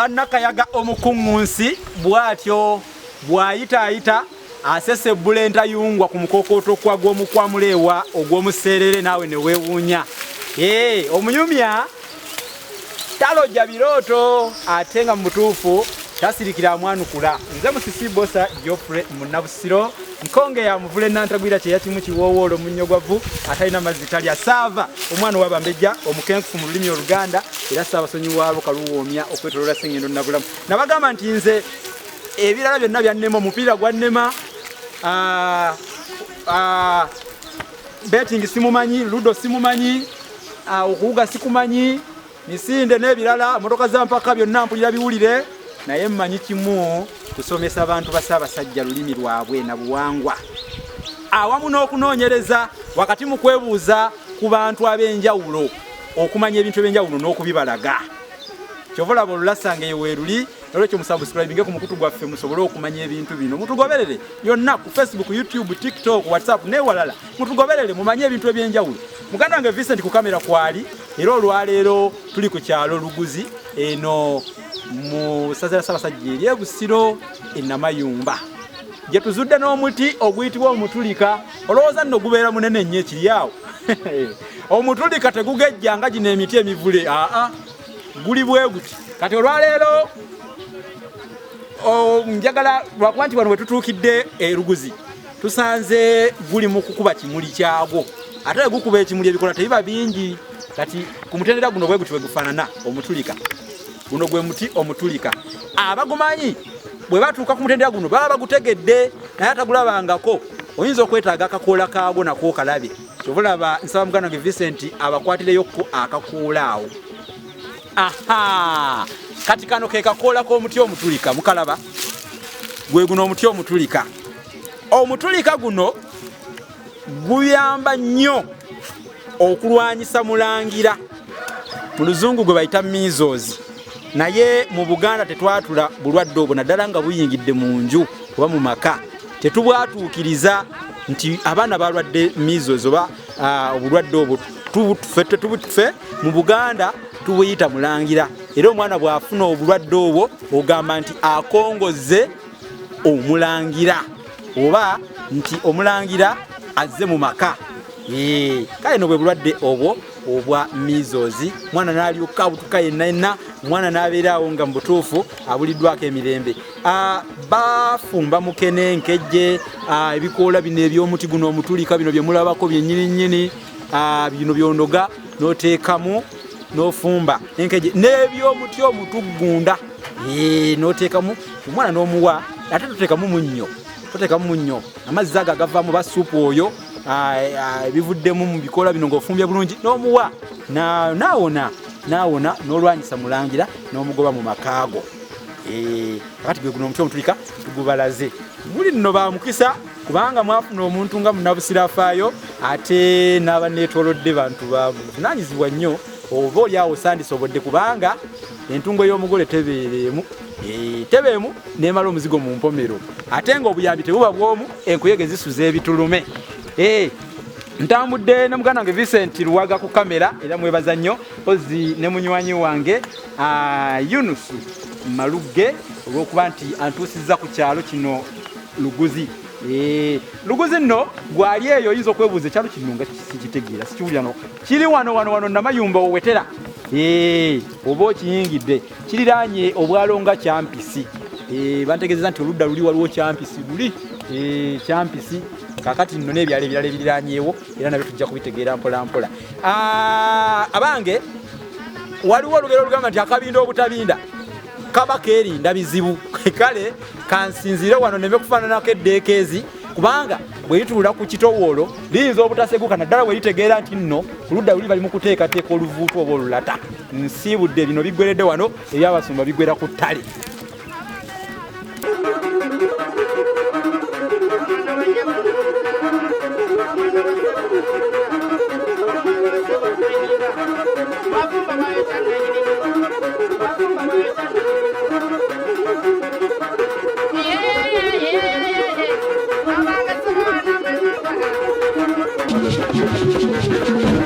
Nakayaga omukungunsi bwatyo bwayita asese bulenta yungwa ku mukokoto kwa gw'omukwamulewa ogw'omuserere nawe ne weewuunya. Omuyumya taloja biroto atenga mutuufu tasirikira amwanukula. Nze musisi bosa Geoffrey Munnabusiro nkonge ya muvule nantagwira kye yakimu kiwoowolo munyogwavu atalina mazzi asava omwana wabambejja omukenkufu mu lulimi Oluganda era Ssaabasonyi waabo kaluwoomya okwetoloola Ssengendo Nabulamu. Nabagamba nti nze ebirala byonna byannema omupiira gwannema betting simumanyi ludo simumanyi okuwuga sikumanyi misinde n'ebirala motoka za mpaka byonna mpulira biwulire naye mmanyi kimu kusomesa abantu ba Ssaabasajja lulimi lwabwe na buwangwa awamu n'okunoonyereza wakati mu kwebuuza ku bantu ab'enjawulo okumanya ebintu eby'enjawulo n'okubibalaga. Kyovolaba Olulasangeye weeruli olwekyo musubscribinge ku mukutu gwaffe musobole okumanya ebintu bino. Mutugoberere yonna ku Facebook, YouTube, TikTok, WhatsApp n'ewalala. Mutugoberere mumanye ebintu eby'enjawulo. Muganda wange Vincent ku kamera kwali era olwaleero tuli ku kyalo Luguzi eno mu ssaza lya Ssaabasajja ery'e Busiro e Namayumba gye tuzudde n'omuti oguyitibwa omutulika. Olowooza nno gubeera munene nnyo ekiri awo. Omutulika tegugejja nga gino emiti emivule guli bwe guti. Kati olwaleero njagala lwakuba nti wano we tutuukidde Luguzi tusanze guli mu kukuba kimuli kyagwo ate gukuba ekimuli ebikola tebiba bingi. Kati ku mutendera guno bwe guti bwe gufaanana omutulika. Guno gwe muti omutulika. Abagumanyi bwe batuuka ku mutendera guno baba bagutegedde naye atagulabangako oyinza okwetaaga akakoola kaagwo nako kalabe. Kyobulaba nsaba muganda wange Vincent abakwatireyo akakoola awo. Kati kano ke kakoola k'omuti omutulika mukalaba gwe guno omuti omutulika. Omutulika guno guyamba nnyo okulwanyisa mulangira mu luzungu gwe bayita measles. Naye mu Buganda tetwatula bulwadde obwo naddala nga buyingidde mu nju oba mu maka tetubwatuukiriza nti abaana balwadde measles oba obulwadde obwo tubutuffe mu Buganda tubuyita mulangira. Era omwana bw'afuna obulwadde obwo ogamba nti akongoze omulangira oba nti omulangira azze mu maka. Kale no bwe bulwadde obwo obwa measles. Mwana n'alyoka abutuka yenna mwana n'abeeraawo nga mu butuufu abuliddwako emirembe. Bafumba mukene nkejje ebikoola bino eby'omuti guno omutulika bino bye mulabako byennyini bino byondoga n'oteekamu n'ofumba enkejje n'ebyomuti omutugunda n'oteekamu omwana n'omuwa ate toteekamu munnyo amazzi ago agavaamu ba supu oyo ebivuddemu mu bikoola bino ng'ofumbye bulungi n'omuwa naawona n'olwanyisa mulangira n'omugoba mu makaago. Kakati gwe guno omuti omutulika tugubalaze. Muli nno bamukisa kubanga mwafuna omuntu nga Munnabusiro afaayo ate n'abaneetoolodde bantu bavunaanyizibwa nnyo oba oliawo sandisobodde kubanga entungo y'omugole tebeemu n'emala omuzigo mu mpomero ate ng'obuyambi tebuba bw'omu enkuyege zisuza ebitulume. Ntambudde ne muganda wange Vincent Luwaga ku kamera era mwebaza nnyo ozi ne munywanyi wange Yunusu Maluge olw'okuba nti antuusizza ku kyalo kino Luguzi. Luguzi nno gwali eyo oyinza okwebuuza ekyalo kino nga sikitegeera sikiwulira no kiri wano Namayumba owetera oba okiyingidde kiriraanye obwalo nga Kyampisi. Bantegeezeza nti oludda luli waliwo Kyampisi luli Kyampisi. Kakati nno n'ebyalo ebirala ebiriraanyeewo era nabyo tujja kubitegeera mpola mpola. Abange waliwo olugero olugamba nti akabinda obutabinda kaba keerinda bizibu. Kale kansinzire wano neme kufaananako eddeekeezi kubanga bwe lituula ku kitowoolo liyinza obutaseguka naddala bwe litegeera nti nno oludda luli bali mu kuteekateeka oluvuutu oba olulata. Nsiibudde bino biggweredde wano ebyabasumba biggwera ku ttale. Yeah.